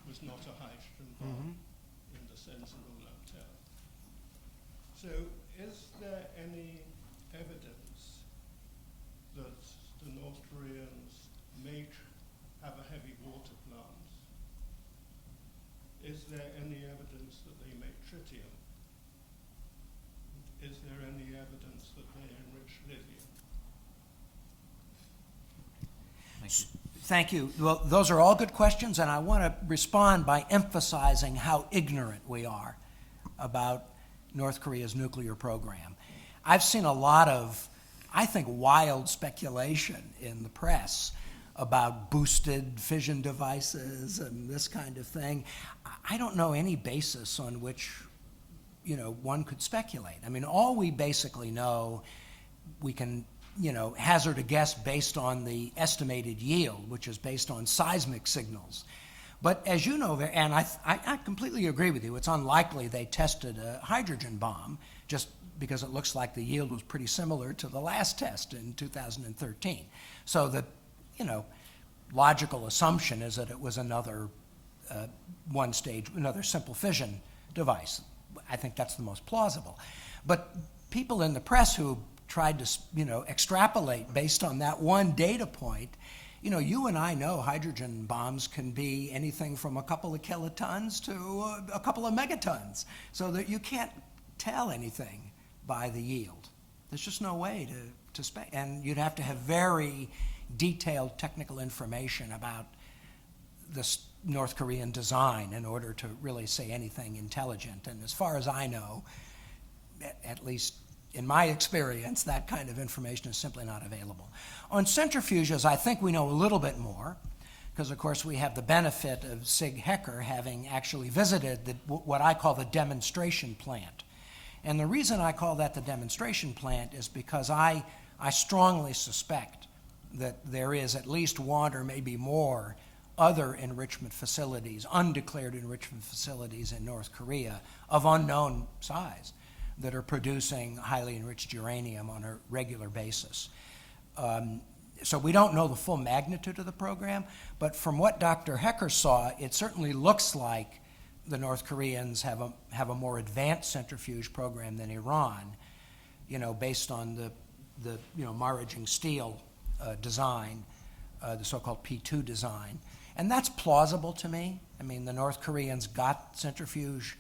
was not a hydrogen bomb in the sense of Ulam Taylor. So is there any evidence that the North Koreans have a heavy water plant? Is there any evidence that they make tritium? Is there any evidence that they enrich lithium? Thank you. Thank you. Well, those are all good questions, and I want to respond by emphasizing how ignorant we are about North Korea's nuclear program. I've seen a lot of, I think, wild speculation in the press about boosted fission devices and this kind of thing. I don't know any basis on which, one could speculate. I mean, all we basically know, we can, hazard a guess based on the estimated yield, which is based on seismic signals. But as you know, and I completely agree with you, it's unlikely they tested a hydrogen bomb, just because it looks like the yield was pretty similar to the last test in 2013. So the, logical assumption is that it was another another simple fission device. I think that's the most plausible. But people in the press who tried to, extrapolate based on that one data point, you and I know hydrogen bombs can be anything from a couple of kilotons to a couple of megatons, so that you can't tell anything by the yield. There's just no way to and you'd have to have very detailed technical information about the North Korean design in order to really say anything intelligent. And as far as I know, at least in my experience, that kind of information is simply not available. On centrifuges, I think we know a little bit more, because of course we have the benefit of Sig Hecker having actually visited what I call the demonstration plant. And the reason I call that the demonstration plant is because I strongly suspect that there is at least one or maybe more other enrichment facilities, undeclared enrichment facilities in North Korea of unknown size that are producing highly enriched uranium on a regular basis. So we don't know the full magnitude of the program, but from what Dr. Hecker saw, it certainly looks like the North Koreans have a more advanced centrifuge program than Iran, based on the Maraging steel design, the so-called P2 design. And that's plausible to me. I mean, the North Koreans got centrifuge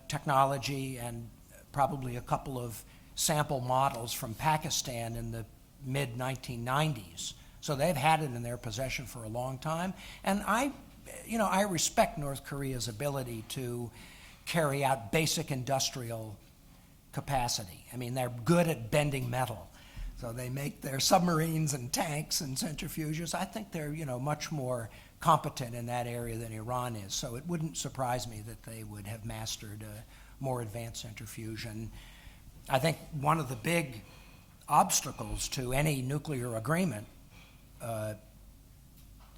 technology and probably a couple of sample models from Pakistan in the mid-1990s. So they've had it in their possession for a long time. And I respect North Korea's ability to carry out basic industrial capacity. I mean, they're good at bending metal. So they make their submarines and tanks and centrifuges. I think they're, much more competent in that area than Iran is. So it wouldn't surprise me that they would have mastered a more advanced centrifuge. And I think one of the big obstacles to any nuclear agreement,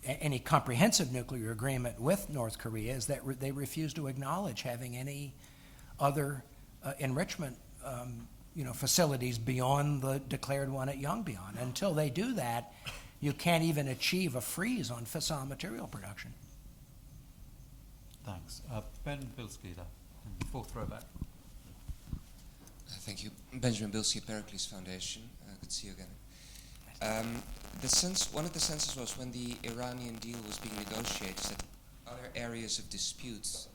any comprehensive nuclear agreement with North Korea, is that they refuse to acknowledge having any other enrichment facilities beyond the declared one at Yongbyon. Until they do that, you can't even achieve a freeze on fissile material production. Thanks. Ben Bilski, there, in the fourth row back. Thank you. Benjamin Bilski, Pericles Foundation. Good to see you again. One of the senses was when the Iranian deal was being negotiated that other areas of disputes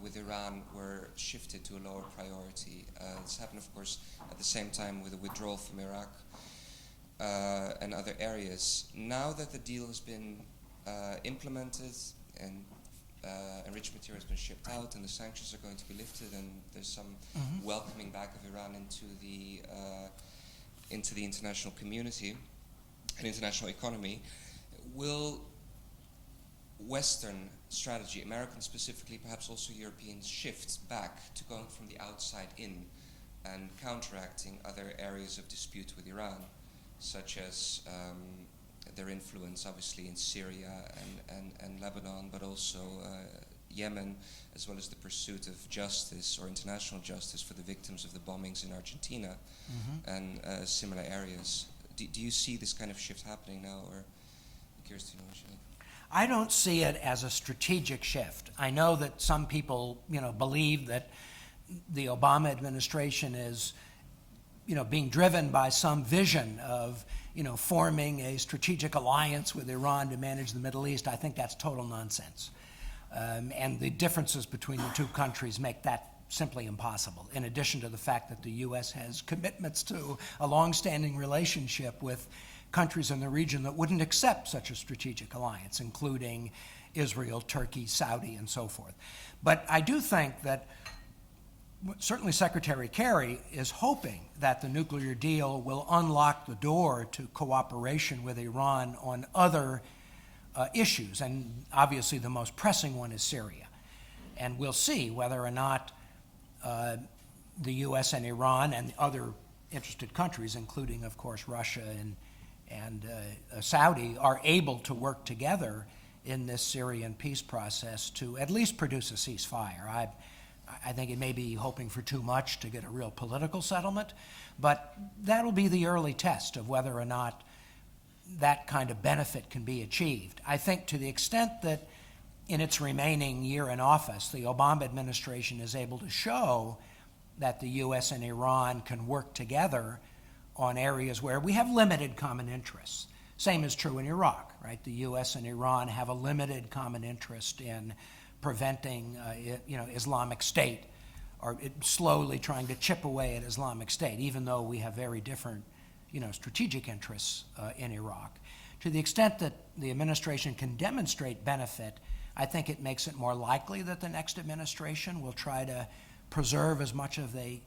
with Iran were shifted to a lower priority. This happened, of course, at the same time with the withdrawal from Iraq and other areas. Now that the deal has been implemented and enriched material has been shipped out and the sanctions are going to be lifted and there's some welcoming back of Iran into the international community and international economy, will Western strategy, American specifically, perhaps also Europeans, shift back to going from the outside in and counteracting other areas of dispute with Iran, such as their influence obviously in Syria and Lebanon, but also Yemen, as well as the pursuit of justice or international justice for the victims of the bombings in Argentina and similar areas. Do you see this kind of shift happening now, or I'm curious to know what you think? I don't see it as a strategic shift. I know that some people, believe that the Obama administration is, being driven by some vision of, forming a strategic alliance with Iran to manage the Middle East. I think that's total nonsense. And the differences between the two countries make that simply impossible, in addition to the fact that the U.S. has commitments to a long-standing relationship with countries in the region that wouldn't accept such a strategic alliance, including Israel, Turkey, Saudi, and so forth. But I do think that certainly Secretary Kerry is hoping that the nuclear deal will unlock the door to cooperation with Iran on other issues, and obviously the most pressing one is Syria. And we'll see whether or not the U.S. and Iran and other interested countries, including, of course, Russia and Saudi, are able to work together in this Syrian peace process to at least produce a ceasefire. I think it may be hoping for too much to get a real political settlement, but that'll be the early test of whether or not that kind of benefit can be achieved. I think to the extent that in its remaining year in office, the Obama administration is able to show that the U.S. and Iran can work together on areas where we have limited common interests. Same is true in Iraq, right? The U.S. and Iran have a limited common interest in preventing, Islamic State, or slowly trying to chip away at Islamic State, even though we have very different, strategic interests in Iraq. To the extent that the administration can demonstrate benefit, I think it makes it more likely that the next administration will try to preserve as much of a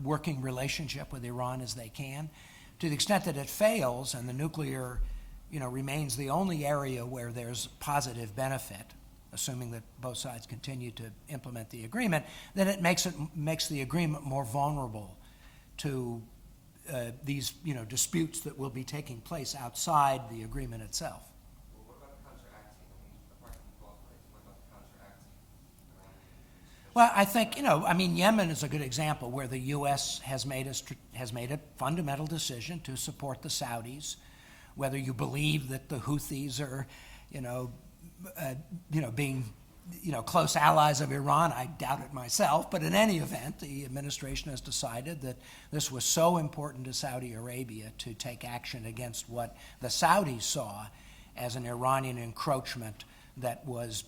working relationship with Iran as they can. To the extent that it fails and the nuclear, remains the only area where there's positive benefit, assuming that both sides continue to implement the agreement, then it makes the agreement more vulnerable to these, disputes that will be taking place outside the agreement itself. Well, what about counteracting? Apart from cooperating, what about counteracting? Well, I think, Yemen is a good example where the U.S. has made a fundamental decision to support the Saudis, whether you believe that the Houthis are, being, close allies of Iran. I doubt it myself, but in any event, the administration has decided that this was so important to Saudi Arabia to take action against what the Saudis saw as an Iranian encroachment that was,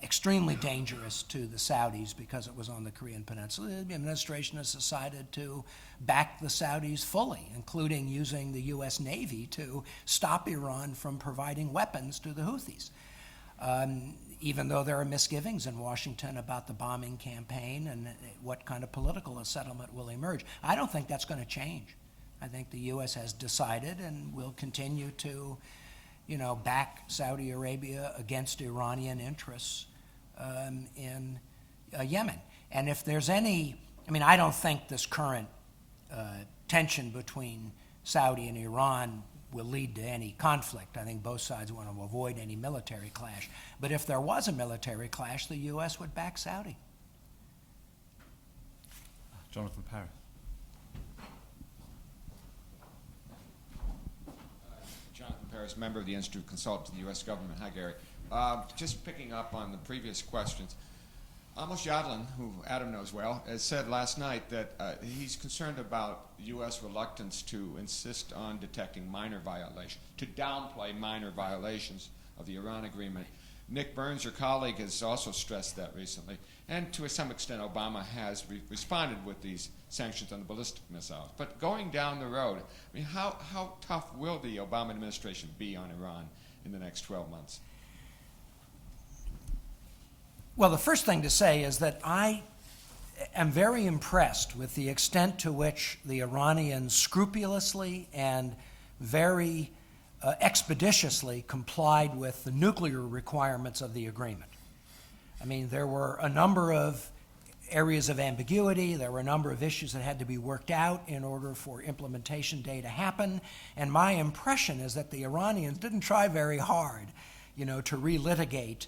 extremely dangerous to the Saudis because it was on the Korean Peninsula. The administration has decided to back the Saudis fully, including using the U.S. Navy to stop Iran from providing weapons to the Houthis. Even though there are misgivings in Washington about the bombing campaign and what kind of political settlement will emerge, I don't think that's going to change. I think the U.S. has decided and will continue to back Saudi Arabia against Iranian interests in Yemen. And if there's any, I don't think this current tension between Saudi and Iran will lead to any conflict. I think both sides want to avoid any military clash. But if there was a military clash, the U.S. would back Saudi. Jonathan Paris. Jonathan Paris, member of the Institute Consultant to the U.S. government. Hi, Gary. Just picking up on the previous questions. Amos Yadlin, who Adam knows well, has said last night that he's concerned about U.S. reluctance to insist on detecting minor violations, to downplay minor violations of the Iran agreement. Nick Burns, your colleague, has also stressed that recently, and to some extent Obama has responded with these sanctions on the ballistic missiles. But going down the road, how tough will the Obama administration be on Iran in the next 12 months? Well, the first thing to say is that I am very impressed with the extent to which the Iranians scrupulously and very expeditiously complied with the nuclear requirements of the agreement. There were a number of areas of ambiguity. There were a number of issues that had to be worked out in order for implementation day to happen. And my impression is that the Iranians didn't try very hard, to relitigate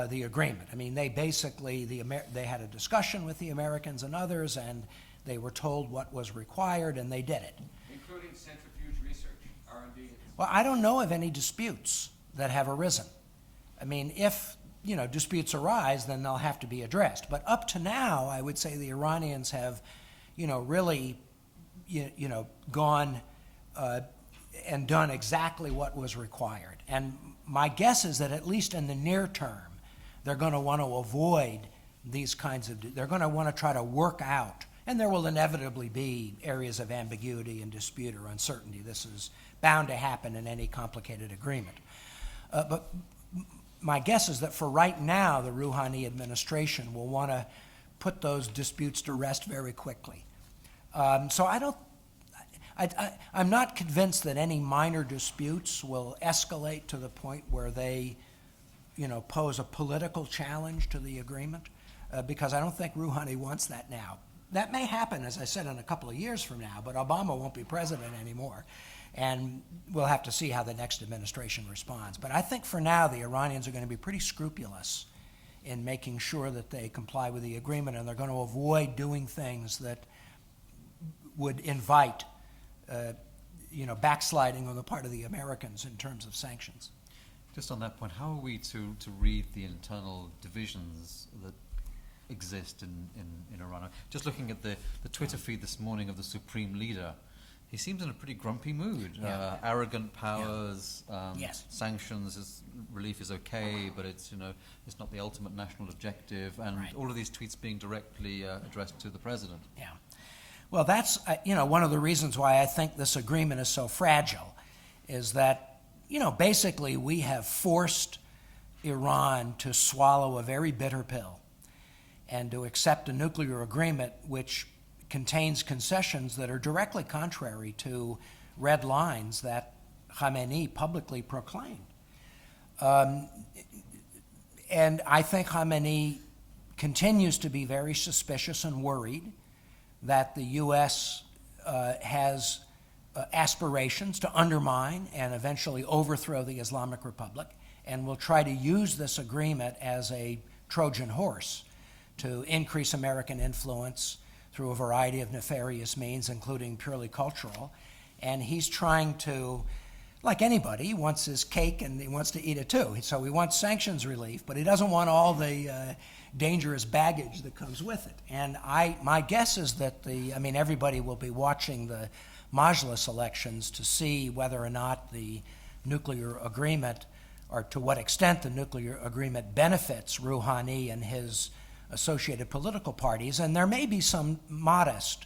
the agreement. They basically, they had a discussion with the Americans and others, and they were told what was required, and they did it. Including centrifuge research, R&D. Well, I don't know of any disputes that have arisen. If disputes arise, then they'll have to be addressed. But up to now, I would say the Iranians have, really, gone and done exactly what was required. And my guess is that at least in the near term, they're going to want to avoid these kinds of, they're going to want to try to work out, and there will inevitably be areas of ambiguity and dispute or uncertainty. This is bound to happen in any complicated agreement. But my guess is that for right now, the Rouhani administration will want to put those disputes to rest very quickly. So I'm not convinced that any minor disputes will escalate to the point where they, pose a political challenge to the agreement, because I don't think Rouhani wants that now. That may happen, as I said, in a couple of years from now, but Obama won't be president anymore. And we'll have to see how the next administration responds. But I think for now, the Iranians are going to be pretty scrupulous in making sure that they comply with the agreement, and they're going to avoid doing things that would invite backsliding on the part of the Americans in terms of sanctions. Just on that point, how are we to read the internal divisions that exist in Iran. Just looking at the Twitter feed this morning of the Supreme Leader, he seems in a pretty grumpy mood. Yeah. Arrogant powers, Yes. sanctions, relief is okay, but it's it's not the ultimate national objective, and Right. all of these tweets being directly addressed to the president. Yeah. Well, that's, one of the reasons why I think this agreement is so fragile is that, basically we have forced Iran to swallow a very bitter pill and to accept a nuclear agreement which contains concessions that are directly contrary to red lines that Khamenei publicly proclaimed. And I think Khamenei continues to be very suspicious and worried that the U.S. Has aspirations to undermine and eventually overthrow the Islamic Republic, and will try to use this agreement as a Trojan horse to increase American influence through a variety of nefarious means, including purely cultural. And he's trying to, like anybody, he wants his cake and he wants to eat it too. So he wants sanctions relief, but he doesn't want all the dangerous baggage that comes with it. And my guess is that everybody will be watching the Majlis elections to see whether or not the nuclear agreement, or to what extent the nuclear agreement benefits Rouhani and his associated political parties. And there may be some modest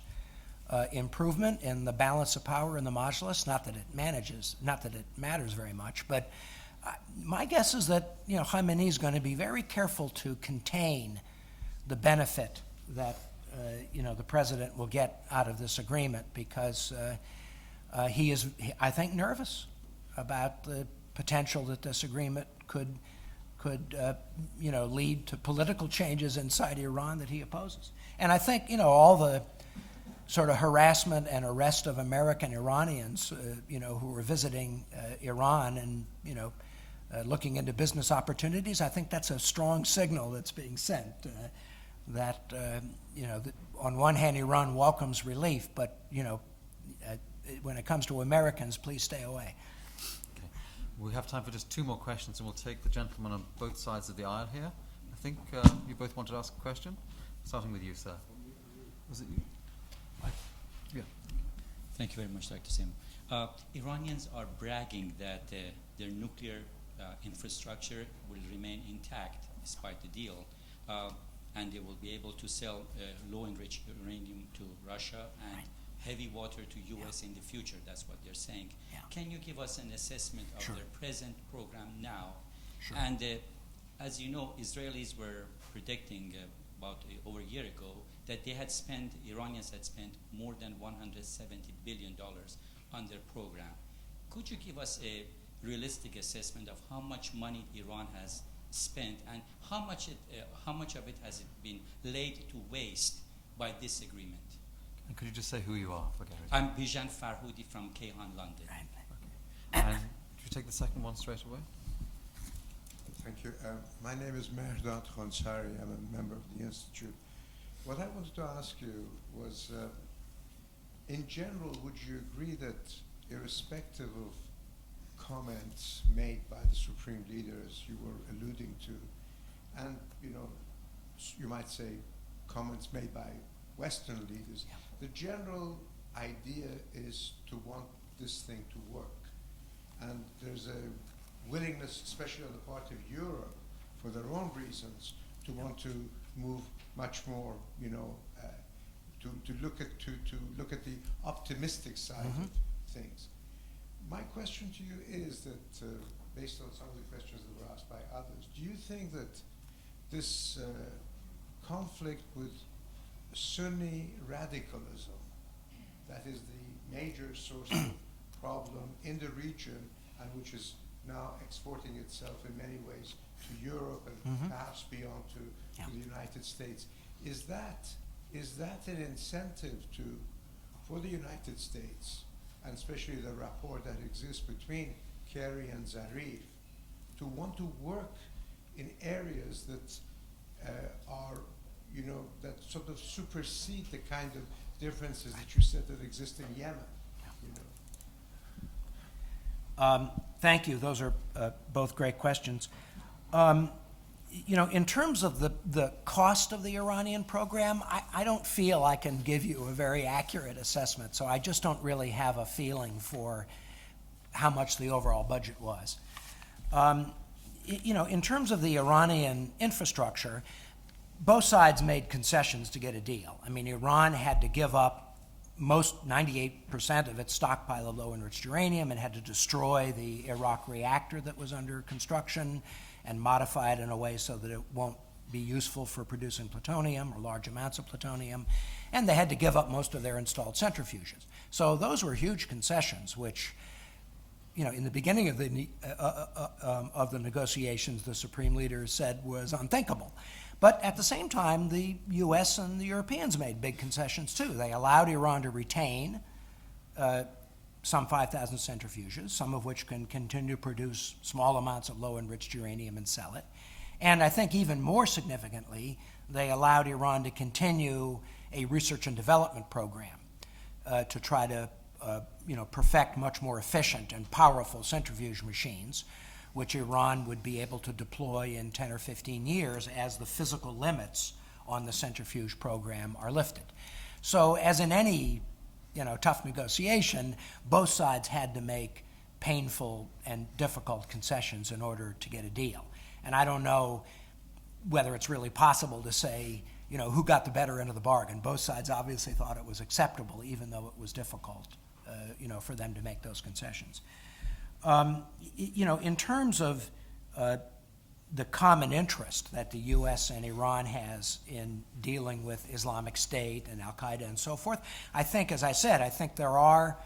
improvement in the balance of power in the Majlis. Not that it matters very much, but my guess is that Khamenei is going to be very careful to contain the benefit that the president will get out of this agreement, because he is, I think, nervous about the potential that this agreement could lead to political changes inside Iran that he opposes. And I think all the sort of harassment and arrest of American Iranians who were visiting Iran and looking into business opportunities, I think that's a strong signal that's being sent that on one hand Iran welcomes relief, but when it comes to Americans, please stay away. Okay. We have time for just two more questions, and we'll take the gentleman on both sides of the aisle here. I think you both wanted to ask a question. Starting with you, sir. Was it you? Yeah. Thank you very much, Dr. Sim. Iranians are bragging that their nuclear infrastructure will remain intact despite the deal, and they will be able to sell low-enriched uranium to Russia and heavy water to U.S. in the future. That's what they're saying. Yeah. Can you give us an assessment of Sure. their present program now? Sure. And as you know, Israelis were predicting about over a year ago that Iranians had spent more than $170 billion on their program. Could you give us a realistic assessment of how much money Iran has spent, and how much of it has been laid to waste by this agreement? And could you just say who you are for Gary? I'm Bijan Farhoudi from Kayhan, London. And could you take the second one straight away? Thank you. My name is Mehrdad Khansari. I'm a member of the Institute. What I wanted to ask you was, in general, would you agree that irrespective of comments made by the Supreme Leader, as you were alluding to, and, you might say comments made by Western leaders, the general idea is to want this thing to work. And there's a willingness, especially on the part of Europe, for their own reasons, to want to move much more, to look at the optimistic side of things. My question to you is that, based on some of the questions that were asked by others, do you think that this conflict with Sunni radicalism, that is the major source of problem in the region, and which is now exporting itself in many ways to Europe and perhaps beyond to the United States, is that an incentive for the United States, and especially the rapport that exists between Kerry and Zarif, to want to work in areas that are, that sort of supersede the kind of differences that you said that exist in Yemen? Thank you. Those are both great questions. you know, in terms of the cost of the Iranian program, I don't feel I can give you a very accurate assessment, so I just don't really have a feeling for how much the overall budget was. You know, in terms of the Iranian infrastructure, both sides made concessions to get a deal. I mean, Iran had to give up 98% of its stockpile of low-enriched uranium and had to destroy the Iraq reactor that was under construction and modify it in a way so that it won't be useful for producing plutonium or large amounts of plutonium. And they had to give up most of their installed centrifuges. So those were huge concessions, which, you know, in the beginning of the negotiations, the Supreme Leader said was unthinkable. But at the same time, the U.S. and the Europeans made big concessions too. They allowed Iran to retain some 5,000 centrifuges, some of which can continue to produce small amounts of low-enriched uranium and sell it. And I think even more significantly, they allowed Iran to continue a research and development program to try to you know, perfect much more efficient and powerful centrifuge machines, which Iran would be able to deploy in 10 or 15 years as the physical limits on the centrifuge program are lifted. So as in any, you know, tough negotiation, both sides had to make painful and difficult concessions in order to get a deal. And I don't know whether it's really possible to say, you know, who got the better end of the bargain. Both sides obviously thought it was acceptable, even though it was difficult, you know, for them to make those concessions. You know, in terms of the common interest that the U.S. and Iran has in dealing with Islamic State and Al-Qaeda and so forth, I think, as I said, I think there are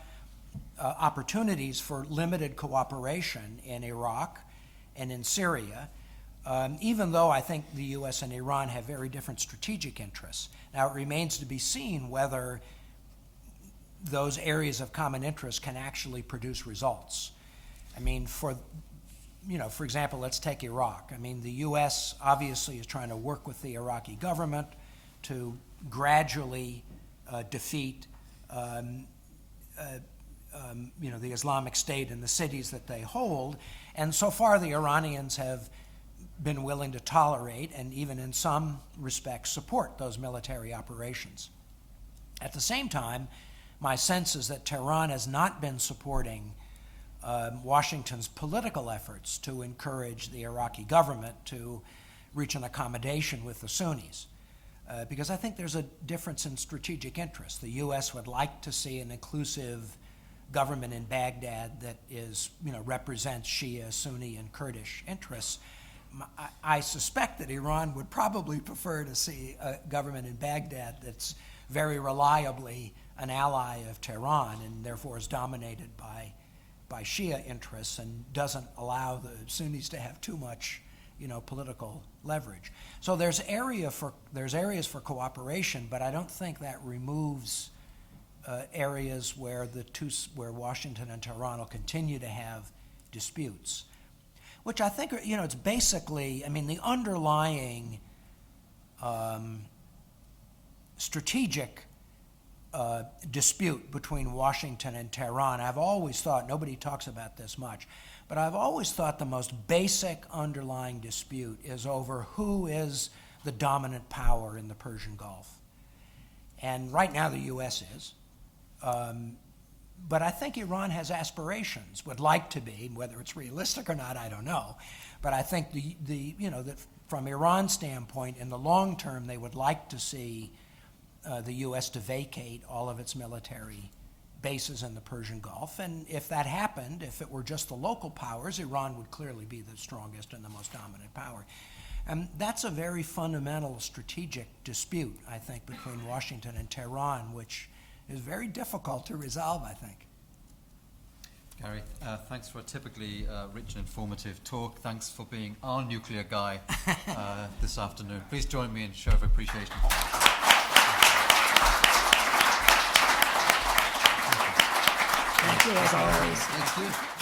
opportunities for limited cooperation in Iraq and in Syria, even though I think the U.S. and Iran have very different strategic interests. Now, it remains to be seen whether those areas of common interest can actually produce results. I mean, for example, let's take Iraq. I mean, the U.S. obviously is trying to work with the Iraqi government to gradually defeat, you know, the Islamic State in the cities that they hold. And so far, the Iranians have been willing to tolerate and even in some respects support those military operations. At the same time, my sense is that Tehran has not been supporting Washington's political efforts to encourage the Iraqi government to reach an accommodation with the Sunnis. Because I think there's a difference in strategic interests. The U.S. would like to see an inclusive government in Baghdad that is, you know, represents Shia, Sunni, and Kurdish interests. I suspect that Iran would probably prefer to see a government in Baghdad that's very reliably an ally of Tehran and therefore is dominated by Shia interests and doesn't allow the Sunnis to have too much, you know, political leverage. So there's areas for cooperation, but I don't think that removes areas where where Washington and Tehran will continue to have disputes, which I think are, you know, it's basically, I mean, the underlying strategic dispute between Washington and Tehran, I've always thought, nobody talks about this much, but I've always thought the most basic underlying dispute is over who is the dominant power in the Persian Gulf. And right now the U.S. is. But I think Iran has aspirations, would like to be, whether it's realistic or not, I don't know. But I think that from Iran's standpoint, in the long term, they would like to see the U.S. to vacate all of its military bases in the Persian Gulf. And if that happened, if it were just the local powers, Iran would clearly be the strongest and the most dominant power. And that's a very fundamental strategic dispute, I think, between Washington and Tehran, which is very difficult to resolve, I think. Gary, thanks for a typically rich and informative talk. Thanks for being our nuclear guy this afternoon. Please join me in a show of appreciation. Thank you, as always. Thank you.